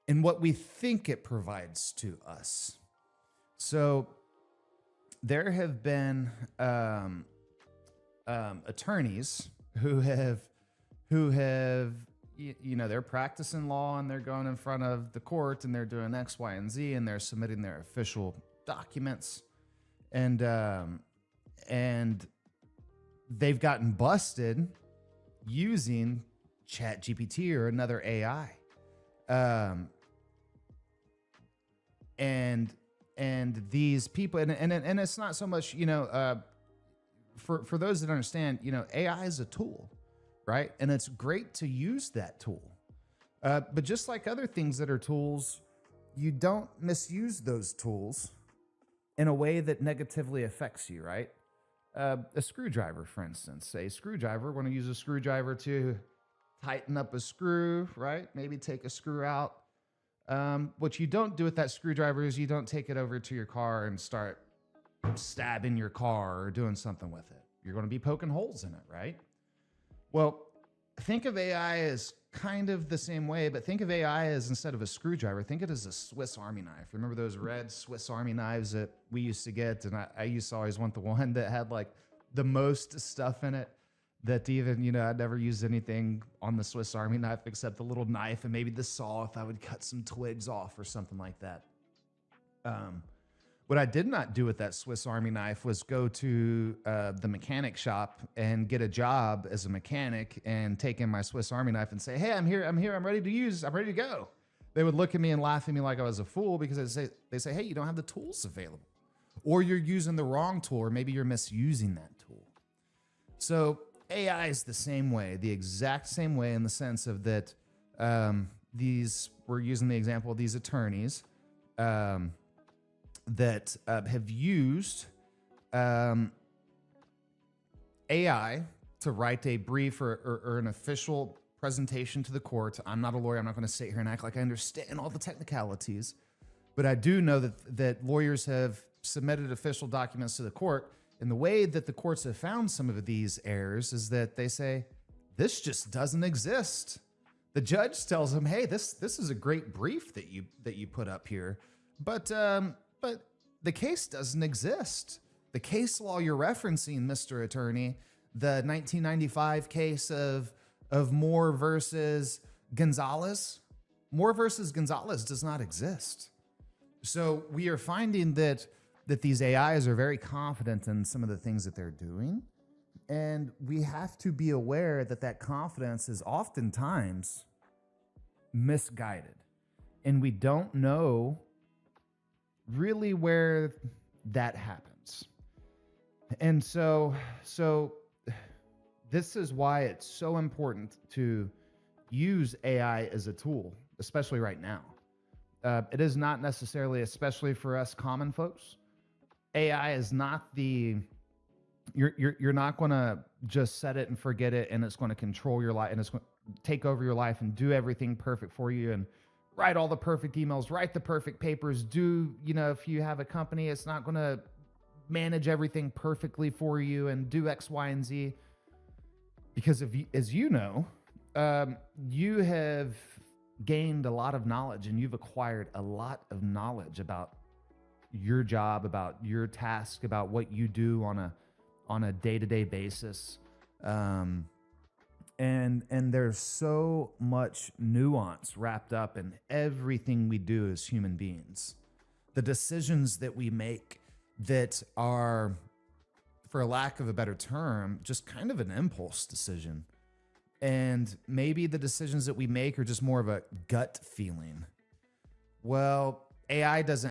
and what we think it provides to us. So there have been attorneys who have they're practicing law and they're going in front of the court and they're doing X, Y, and Z and they're submitting their official documents and they've gotten busted using ChatGPT or another AI. And these people, and it's not so much, for those that understand, AI is a tool, right? And it's great to use that tool. But just like other things that are tools, you don't misuse those tools in a way that negatively affects you, right? A screwdriver, for instance, a screwdriver, want to use a screwdriver to tighten up a screw, right? Maybe take a screw out. What you don't do with that screwdriver is you don't take it over to your car and start stabbing your car or doing something with it. You're going to be poking holes in it, right? Well, think of AI as kind of the same way, but think of AI as, instead of a screwdriver, think of it as a Swiss Army knife. Remember those red Swiss Army knives that we used to get? And I used to always want the one that had like the most stuff in it, that even, I'd never used anything on the Swiss Army knife except the little knife and maybe the saw if I would cut some twigs off or something like that. What I did not do with that Swiss Army knife was go to the mechanic shop and get a job as a mechanic and take in my Swiss Army knife and say, hey, I'm here, I'm ready to go. They would look at me and laugh at me like I was a fool because they say, hey, you don't have the tools available, or you're using the wrong tool, or maybe you're misusing that tool. So AI is the same way, the exact same way, in the sense of that we're using the example of these attorneys that have used AI to write a brief or an official presentation to the court. I'm not a lawyer. I'm not going to sit here and act like I understand all the technicalities, but I do know that lawyers have submitted official documents to the court. And the way that the courts have found some of these errors is that they say, this just doesn't exist. The judge tells them, hey, this is a great brief that you put up here, but the case doesn't exist. The case law you're referencing, Mr. Attorney, the 1995 case of Moore versus Gonzalez, does not exist. So we are finding that these AIs are very confident in some of the things that they're doing. And we have to be aware that confidence is oftentimes misguided. And we don't know really where that happens. And so this is why it's so important to use AI as a tool, especially right now. It is not necessarily, especially for us common folks. AI is not you're not going to just set it and forget it and it's going to control your life and it's going to take over your life and do everything perfect for you and write all the perfect emails, write the perfect papers, if you have a company, it's not going to manage everything perfectly for you and do X, Y, and Z. Because as you know, you have gained a lot of knowledge and you've acquired a lot of knowledge about your job, about your task, about what you do on a day-to-day basis. And there's so much nuance wrapped up in everything we do as human beings. The decisions that we make that are, for lack of a better term, just kind of an impulse decision. And maybe the decisions that we make are just more of a gut feeling. Well, AI doesn't